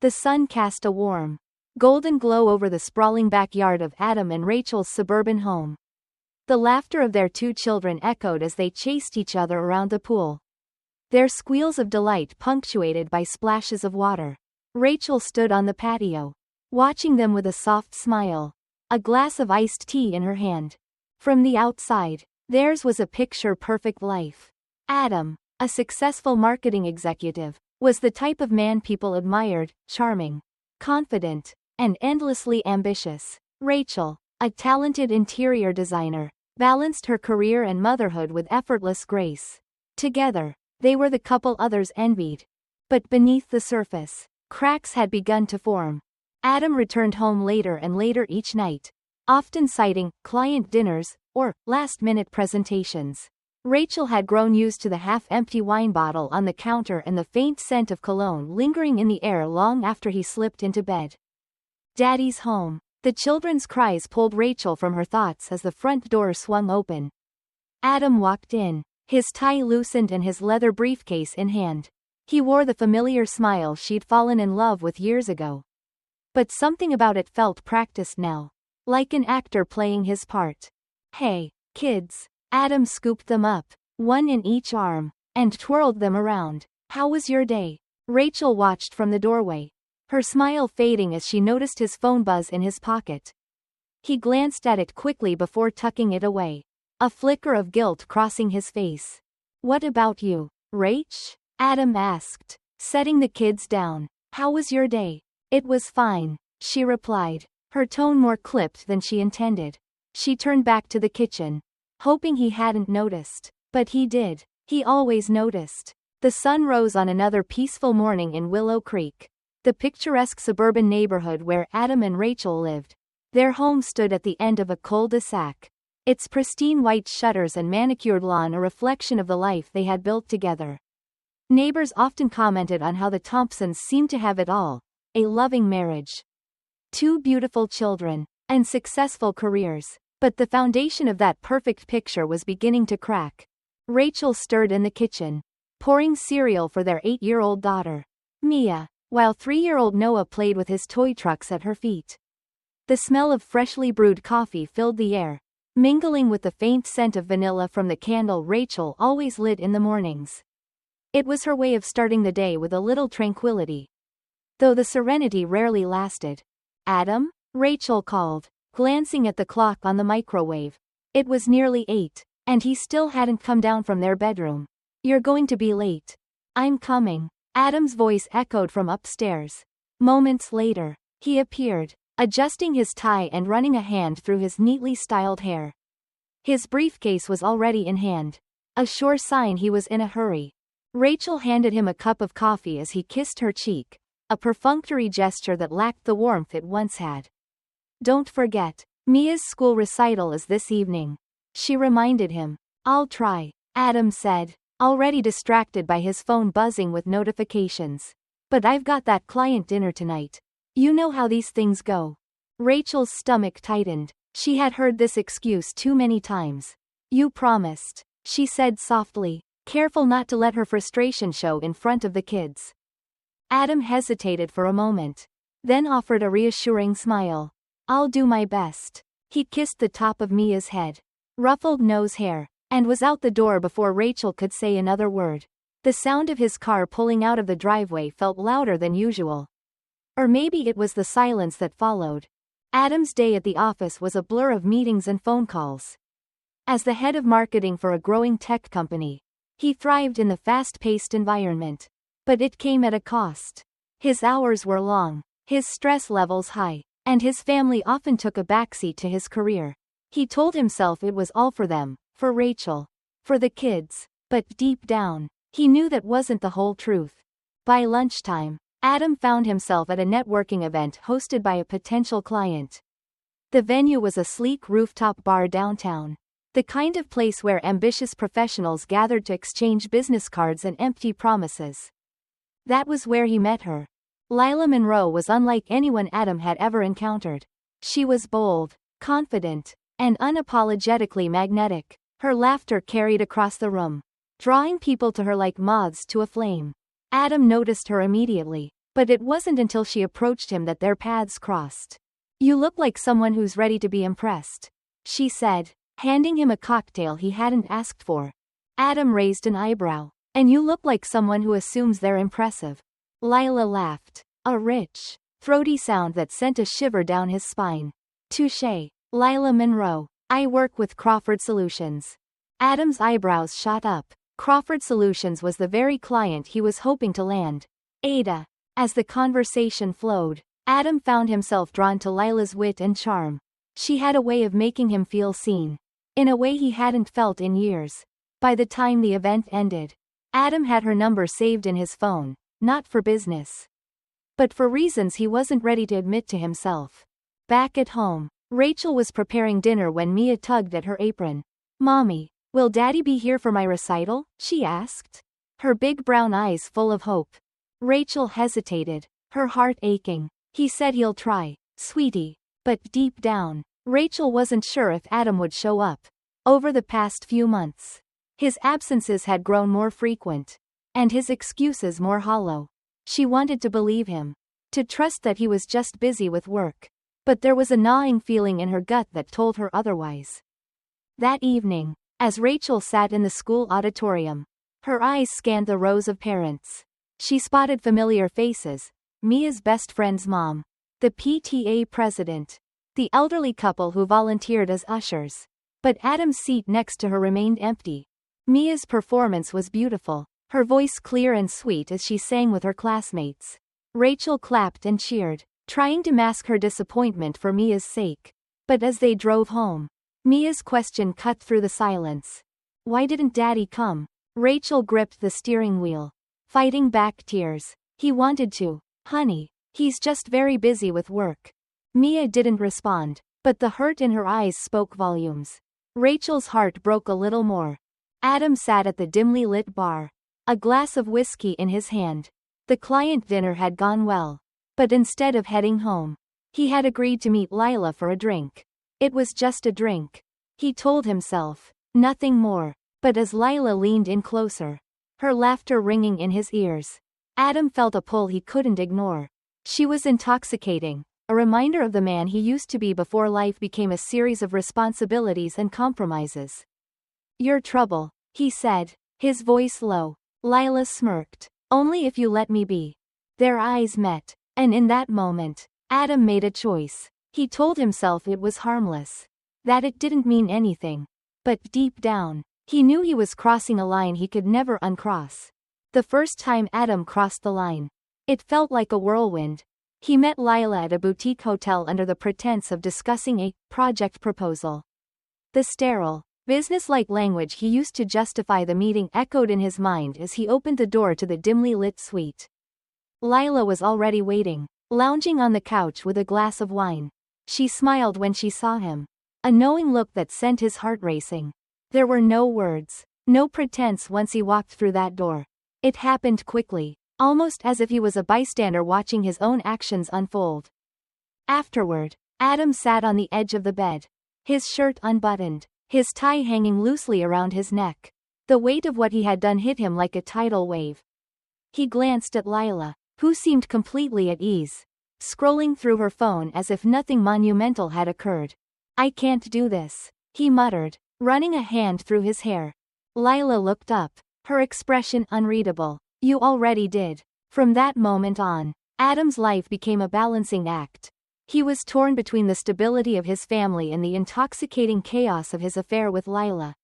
The sun cast a warm, golden glow over the sprawling backyard of Adam and Rachel's suburban home. The laughter of their 2 children echoed as they chased each other around the pool, their squeals of delight punctuated by splashes of water. Rachel stood on the patio, watching them with a soft smile, a glass of iced tea in her hand. From the outside, theirs was a picture-perfect life. Adam, a successful marketing executive, was the type of man people admired, charming, confident, and endlessly ambitious. Rachel, a talented interior designer, balanced her career and motherhood with effortless grace. Together, they were the couple others envied. But beneath the surface, cracks had begun to form. Adam returned home later and later each night, often citing client dinners or last-minute presentations. Rachel had grown used to the half-empty wine bottle on the counter and the faint scent of cologne lingering in the air long after he slipped into bed. Daddy's home. The children's cries pulled Rachel from her thoughts as the front door swung open. Adam walked in, his tie loosened and his leather briefcase in hand. He wore the familiar smile she'd fallen in love with years ago. But something about it felt practiced now, like an actor playing his part. "Hey, kids." Adam scooped them up, one in each arm, and twirled them around. "How was your day?" Rachel watched from the doorway, her smile fading as she noticed his phone buzz in his pocket. He glanced at it quickly before tucking it away, a flicker of guilt crossing his face. "What about you, Rach?" Adam asked, setting the kids down. "How was your day?" "It was fine," she replied, her tone more clipped than she intended. She turned back to the kitchen, hoping he hadn't noticed. But he did. He always noticed. The sun rose on another peaceful morning in Willow Creek, the picturesque suburban neighborhood where Adam and Rachel lived. Their home stood at the end of a cul-de-sac, its pristine white shutters and manicured lawn a reflection of the life they had built together. Neighbors often commented on how the Thompsons seemed to have it all: a loving marriage, 2 beautiful children, and successful careers. But the foundation of that perfect picture was beginning to crack. Rachel stirred in the kitchen, pouring cereal for their 8-year-old daughter, Mia, while 3-year-old Noah played with his toy trucks at her feet. The smell of freshly brewed coffee filled the air, mingling with the faint scent of vanilla from the candle Rachel always lit in the mornings. It was her way of starting the day with a little tranquility, though the serenity rarely lasted. "Adam?" Rachel called, glancing at the clock on the microwave. It was nearly 8, and he still hadn't come down from their bedroom. "You're going to be late." "I'm coming." Adam's voice echoed from upstairs. Moments later, he appeared, adjusting his tie and running a hand through his neatly styled hair. His briefcase was already in hand, a sure sign he was in a hurry. Rachel handed him a cup of coffee as he kissed her cheek, a perfunctory gesture that lacked the warmth it once had. "Don't forget, Mia's school recital is this evening," she reminded him. "I'll try," Adam said, already distracted by his phone buzzing with notifications. "But I've got that client dinner tonight. You know how these things go." Rachel's stomach tightened. She had heard this excuse too many times. "You promised," she said softly, careful not to let her frustration show in front of the kids. Adam hesitated for a moment, then offered a reassuring smile. "I'll do my best." He kissed the top of Mia's head, ruffled nose hair, and was out the door before Rachel could say another word. The sound of his car pulling out of the driveway felt louder than usual. Or maybe it was the silence that followed. Adam's day at the office was a blur of meetings and phone calls. As the head of marketing for a growing tech company, he thrived in the fast-paced environment. But it came at a cost. His hours were long, his stress levels high, and his family often took a backseat to his career. He told himself it was all for them, for Rachel, for the kids. But deep down, he knew that wasn't the whole truth. By lunchtime, Adam found himself at a networking event hosted by a potential client. The venue was a sleek rooftop bar downtown, the kind of place where ambitious professionals gathered to exchange business cards and empty promises. That was where he met her. Lila Monroe was unlike anyone Adam had ever encountered. She was bold, confident, and unapologetically magnetic. Her laughter carried across the room, drawing people to her like moths to a flame. Adam noticed her immediately. But it wasn't until she approached him that their paths crossed. "You look like someone who's ready to be impressed," she said, handing him a cocktail he hadn't asked for. Adam raised an eyebrow. "And you look like someone who assumes they're impressive." Lila laughed, a rich, throaty sound that sent a shiver down his spine. "Touché, Lila Monroe. I work with Crawford Solutions." Adam's eyebrows shot up. Crawford Solutions was the very client he was hoping to land. Ada. As the conversation flowed, Adam found himself drawn to Lila's wit and charm. She had a way of making him feel seen, in a way he hadn't felt in years. By the time the event ended, Adam had her number saved in his phone, not for business, but for reasons he wasn't ready to admit to himself. Back at home, Rachel was preparing dinner when Mia tugged at her apron. "Mommy, will Daddy be here for my recital?" she asked, her big brown eyes full of hope. Rachel hesitated, her heart aching. "He said he'll try, sweetie." But deep down, Rachel wasn't sure if Adam would show up. Over the past few months, his absences had grown more frequent, and his excuses more hollow. She wanted to believe him, to trust that he was just busy with work. But there was a gnawing feeling in her gut that told her otherwise. That evening, as Rachel sat in the school auditorium, her eyes scanned the rows of parents. She spotted familiar faces: Mia's best friend's mom, the PTA president, the elderly couple who volunteered as ushers. But Adam's seat next to her remained empty. Mia's performance was beautiful, her voice clear and sweet as she sang with her classmates. Rachel clapped and cheered, trying to mask her disappointment for Mia's sake. But as they drove home, Mia's question cut through the silence. "Why didn't Daddy come?" Rachel gripped the steering wheel, fighting back tears. "He wanted to, honey. He's just very busy with work." Mia didn't respond, but the hurt in her eyes spoke volumes. Rachel's heart broke a little more. Adam sat at the dimly lit bar, a glass of whiskey in his hand. The client dinner had gone well, but instead of heading home, he had agreed to meet Lila for a drink. It was just a drink, he told himself, nothing more. But as Lila leaned in closer, her laughter ringing in his ears, Adam felt a pull he couldn't ignore. She was intoxicating, a reminder of the man he used to be before life became a series of responsibilities and compromises. "Your trouble," he said, his voice low. Lila smirked. "Only if you let me be." Their eyes met, and in that moment, Adam made a choice. He told himself it was harmless, that it didn't mean anything. But deep down, he knew he was crossing a line he could never uncross. The first time Adam crossed the line, it felt like a whirlwind. He met Lila at a boutique hotel under the pretense of discussing a project proposal. The sterile, business-like language he used to justify the meeting echoed in his mind as he opened the door to the dimly lit suite. Lila was already waiting, lounging on the couch with a glass of wine. She smiled when she saw him, a knowing look that sent his heart racing. There were no words, no pretense once he walked through that door. It happened quickly, almost as if he was a bystander watching his own actions unfold. Afterward, Adam sat on the edge of the bed, his shirt unbuttoned, his tie hanging loosely around his neck. The weight of what he had done hit him like a tidal wave. He glanced at Lila, who seemed completely at ease, scrolling through her phone as if nothing monumental had occurred. "I can't do this," he muttered, running a hand through his hair. Lila looked up, her expression unreadable. "You already did." From that moment on, Adam's life became a balancing act. He was torn between the stability of his family and the intoxicating chaos of his affair with Lila.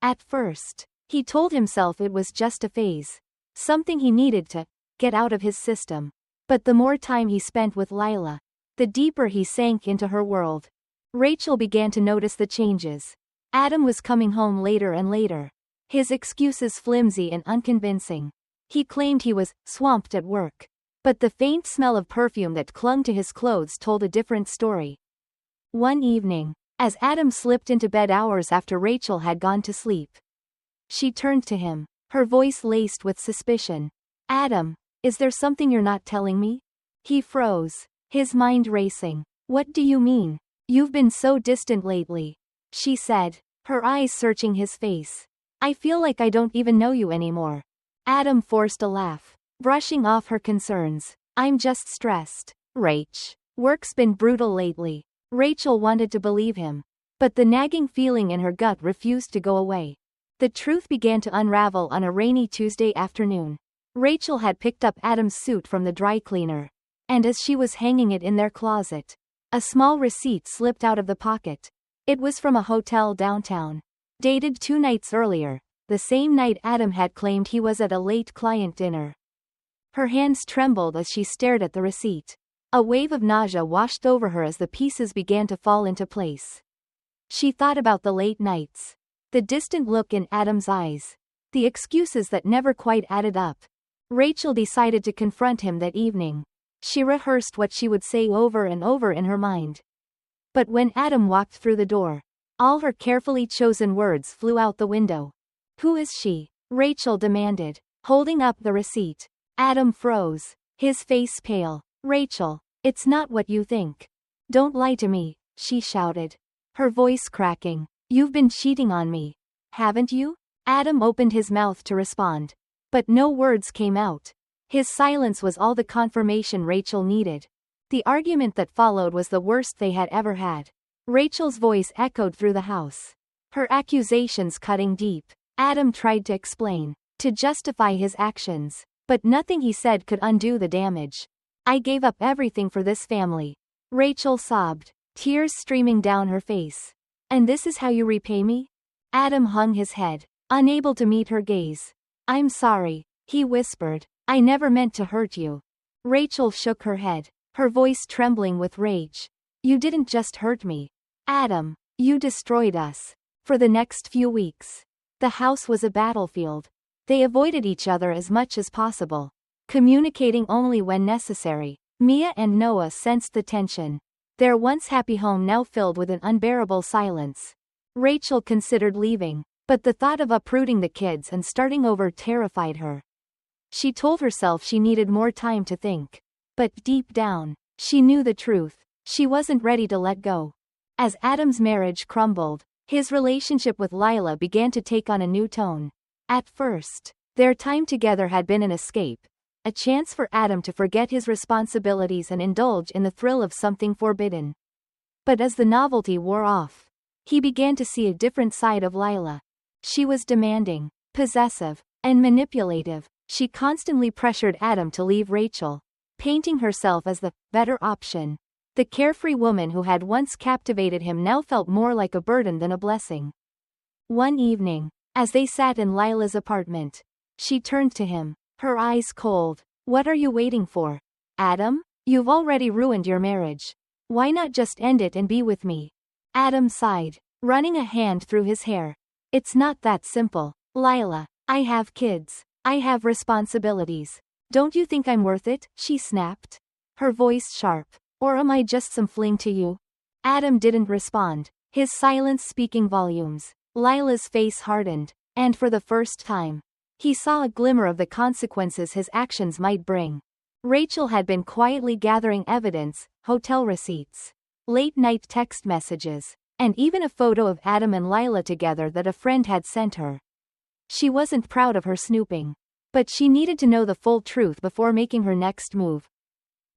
At first, he told himself it was just a phase, something he needed to get out of his system. But the more time he spent with Lila, the deeper he sank into her world. Rachel began to notice the changes. Adam was coming home later and later, his excuses flimsy and unconvincing. He claimed he was swamped at work, but the faint smell of perfume that clung to his clothes told a different story. One evening, as Adam slipped into bed hours after Rachel had gone to sleep, she turned to him, her voice laced with suspicion. "Adam, is there something you're not telling me?" He froze, his mind racing. "What do you mean? You've been so distant lately," she said, her eyes searching his face. "I feel like I don't even know you anymore." Adam forced a laugh, brushing off her concerns. I'm just stressed. Rach. Work's been brutal lately. Rachel wanted to believe him. But the nagging feeling in her gut refused to go away. The truth began to unravel on a rainy Tuesday afternoon. Rachel had picked up Adam's suit from the dry cleaner. And as she was hanging it in their closet, a small receipt slipped out of the pocket. It was from a hotel downtown. Dated 2 nights earlier, the same night Adam had claimed he was at a late client dinner. Her hands trembled as she stared at the receipt. A wave of nausea washed over her as the pieces began to fall into place. She thought about the late nights. The distant look in Adam's eyes. The excuses that never quite added up. Rachel decided to confront him that evening. She rehearsed what she would say over and over in her mind. But when Adam walked through the door, all her carefully chosen words flew out the window. Who is she? Rachel demanded, holding up the receipt. Adam froze, his face pale. Rachel, it's not what you think. Don't lie to me, she shouted, her voice cracking. You've been cheating on me, haven't you? Adam opened his mouth to respond. But no words came out. His silence was all the confirmation Rachel needed. The argument that followed was the worst they had ever had. Rachel's voice echoed through the house, her accusations cutting deep. Adam tried to explain, to justify his actions, but nothing he said could undo the damage. I gave up everything for this family. Rachel sobbed, tears streaming down her face. And this is how you repay me? Adam hung his head, unable to meet her gaze. I'm sorry, he whispered. I never meant to hurt you. Rachel shook her head, her voice trembling with rage. You didn't just hurt me. Adam, you destroyed us. For the next few weeks, the house was a battlefield. They avoided each other as much as possible, communicating only when necessary. Mia and Noah sensed the tension. Their once happy home now filled with an unbearable silence. Rachel considered leaving, but the thought of uprooting the kids and starting over terrified her. She told herself she needed more time to think. But deep down, she knew the truth. She wasn't ready to let go. As Adam's marriage crumbled, his relationship with Lila began to take on a new tone. At first, their time together had been an escape, a chance for Adam to forget his responsibilities and indulge in the thrill of something forbidden. But as the novelty wore off, he began to see a different side of Lila. She was demanding, possessive, and manipulative. She constantly pressured Adam to leave Rachel, painting herself as the better option. The carefree woman who had once captivated him now felt more like a burden than a blessing. One evening, as they sat in Lila's apartment, she turned to him, her eyes cold. What are you waiting for? Adam? You've already ruined your marriage. Why not just end it and be with me? Adam sighed, running a hand through his hair. It's not that simple, Lila. I have kids. I have responsibilities. Don't you think I'm worth it? She snapped, her voice sharp. Or am I just some fling to you? Adam didn't respond, his silence speaking volumes. Lila's face hardened, and for the first time, he saw a glimmer of the consequences his actions might bring. Rachel had been quietly gathering evidence, hotel receipts, late-night text messages, and even a photo of Adam and Lila together that a friend had sent her. She wasn't proud of her snooping, but she needed to know the full truth before making her next move.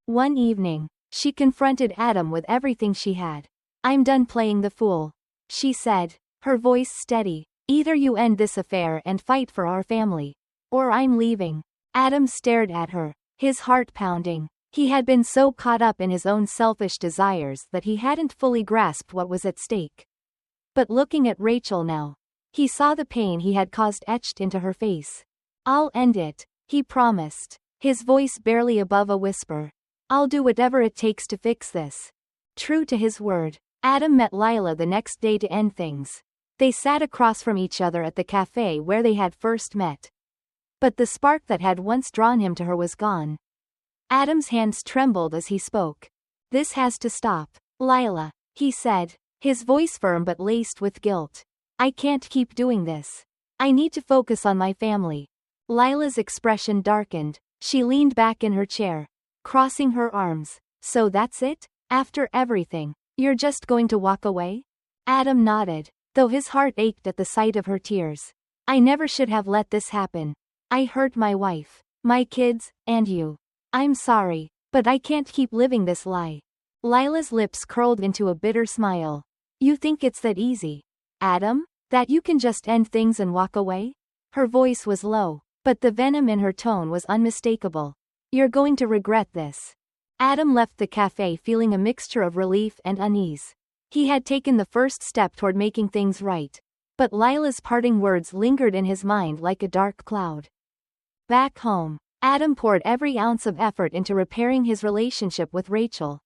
One evening, she confronted Adam with everything she had. I'm done playing the fool, she said, her voice steady. Either you end this affair and fight for our family, or I'm leaving. Adam stared at her, his heart pounding. He had been so caught up in his own selfish desires that he hadn't fully grasped what was at stake. But looking at Rachel now, he saw the pain he had caused etched into her face. I'll end it, he promised, his voice barely above a whisper. I'll do whatever it takes to fix this. True to his word, Adam met Lila the next day to end things. They sat across from each other at the cafe where they had first met. But the spark that had once drawn him to her was gone. Adam's hands trembled as he spoke. This has to stop, Lila, he said, his voice firm but laced with guilt. I can't keep doing this. I need to focus on my family. Lila's expression darkened. She leaned back in her chair, crossing her arms. So that's it? After everything, you're just going to walk away? Adam nodded, though his heart ached at the sight of her tears. I never should have let this happen. I hurt my wife, my kids, and you. I'm sorry, but I can't keep living this lie. Lila's lips curled into a bitter smile. You think it's that easy, Adam? That you can just end things and walk away? Her voice was low, but the venom in her tone was unmistakable. You're going to regret this. Adam left the cafe feeling a mixture of relief and unease. He had taken the first step toward making things right. But Lila's parting words lingered in his mind like a dark cloud. Back home, Adam poured every ounce of effort into repairing his relationship with Rachel.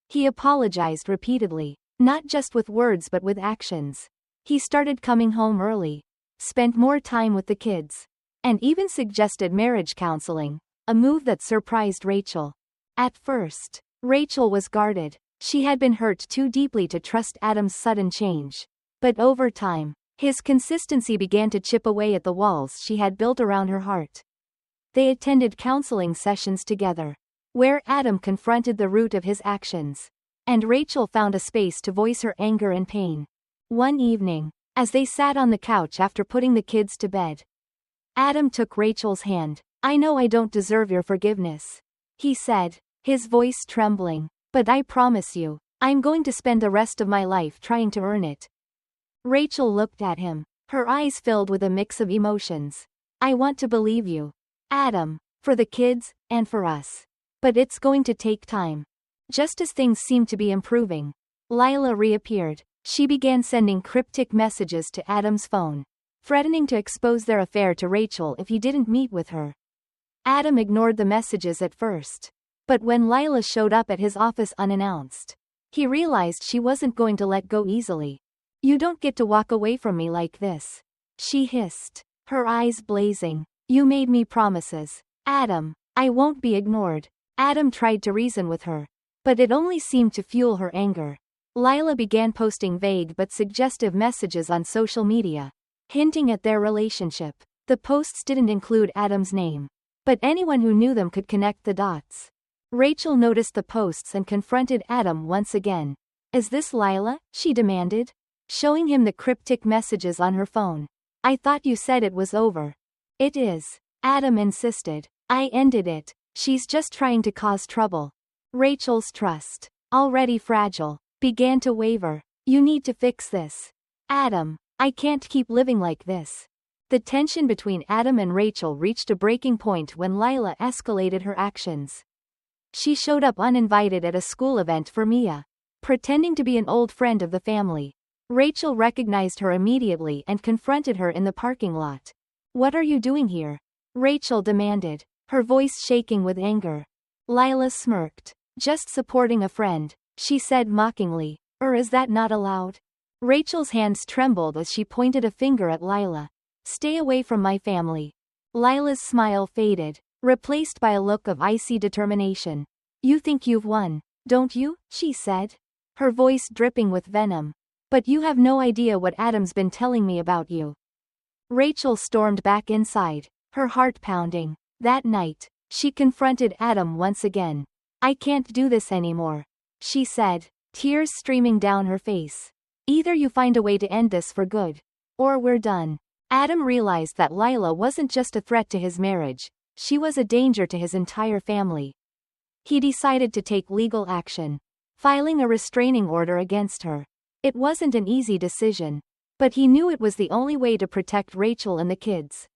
He apologized repeatedly, not just with words but with actions. He started coming home early, spent more time with the kids, and even suggested marriage counseling, a move that surprised Rachel. At first, Rachel was guarded. She had been hurt too deeply to trust Adam's sudden change. But over time, his consistency began to chip away at the walls she had built around her heart. They attended counseling sessions together, where Adam confronted the root of his actions, and Rachel found a space to voice her anger and pain. One evening, as they sat on the couch after putting the kids to bed, Adam took Rachel's hand. I know I don't deserve your forgiveness, he said, his voice trembling, but I promise you, I'm going to spend the rest of my life trying to earn it. Rachel looked at him, her eyes filled with a mix of emotions. I want to believe you, Adam, for the kids, and for us. But it's going to take time. Just as things seemed to be improving, Lila reappeared. She began sending cryptic messages to Adam's phone, threatening to expose their affair to Rachel if he didn't meet with her. Adam ignored the messages at first, but when Lila showed up at his office unannounced, he realized she wasn't going to let go easily. You don't get to walk away from me like this, she hissed, her eyes blazing. You made me promises, Adam. I won't be ignored. Adam tried to reason with her, but it only seemed to fuel her anger. Lila began posting vague but suggestive messages on social media, hinting at their relationship. The posts didn't include Adam's name, but anyone who knew them could connect the dots. Rachel noticed the posts and confronted Adam once again. Is this Lila? She demanded, showing him the cryptic messages on her phone. I thought you said it was over. It is, Adam insisted. I ended it. She's just trying to cause trouble. Rachel's trust, already fragile, began to waver. You need to fix this, Adam. I can't keep living like this. The tension between Adam and Rachel reached a breaking point when Lila escalated her actions. She showed up uninvited at a school event for Mia, pretending to be an old friend of the family. Rachel recognized her immediately and confronted her in the parking lot. What are you doing here? Rachel demanded, her voice shaking with anger. Lila smirked. Just supporting a friend, she said mockingly. Is that not allowed? Rachel's hands trembled as she pointed a finger at Lila. Stay away from my family. Lila's smile faded, replaced by a look of icy determination. You think you've won, don't you? She said, her voice dripping with venom. But you have no idea what Adam's been telling me about you. Rachel stormed back inside, her heart pounding. That night, she confronted Adam once again. I can't do this anymore, she said, tears streaming down her face. Either you find a way to end this for good, or we're done. Adam realized that Lila wasn't just a threat to his marriage, she was a danger to his entire family. He decided to take legal action, filing a restraining order against her. It wasn't an easy decision, but he knew it was the only way to protect Rachel and the kids.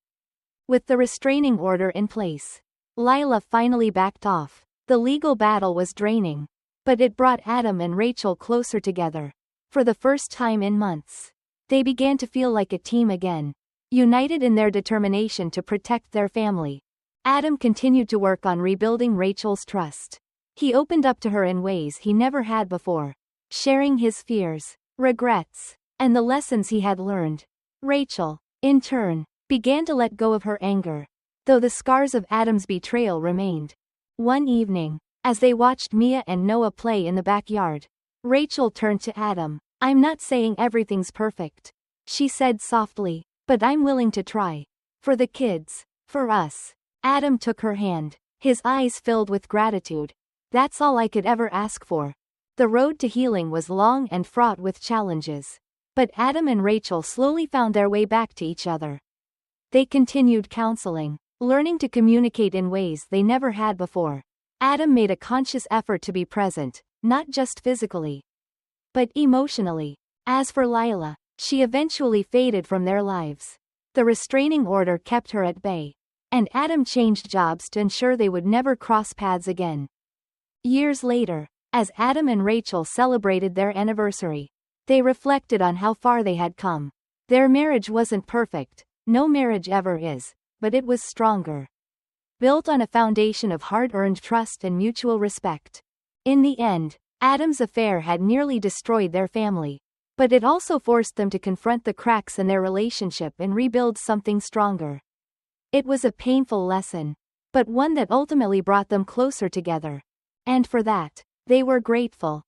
With the restraining order in place, Lila finally backed off. The legal battle was draining, but it brought Adam and Rachel closer together. For the first time in months, they began to feel like a team again, united in their determination to protect their family. Adam continued to work on rebuilding Rachel's trust. He opened up to her in ways he never had before, sharing his fears, regrets, and the lessons he had learned. Rachel, in turn, began to let go of her anger, though the scars of Adam's betrayal remained. One evening, as they watched Mia and Noah play in the backyard, Rachel turned to Adam. I'm not saying everything's perfect, she said softly, but I'm willing to try. For the kids, for us. Adam took her hand, his eyes filled with gratitude. That's all I could ever ask for. The road to healing was long and fraught with challenges, but Adam and Rachel slowly found their way back to each other. They continued counseling, learning to communicate in ways they never had before, Adam made a conscious effort to be present, not just physically, but emotionally. As for Lila, she eventually faded from their lives. The restraining order kept her at bay, and Adam changed jobs to ensure they would never cross paths again. Years later, as Adam and Rachel celebrated their anniversary, they reflected on how far they had come. Their marriage wasn't perfect, no marriage ever is, but it was stronger. Built on a foundation of hard-earned trust and mutual respect. In the end, Adam's affair had nearly destroyed their family, but it also forced them to confront the cracks in their relationship and rebuild something stronger. It was a painful lesson, but one that ultimately brought them closer together. And for that, they were grateful.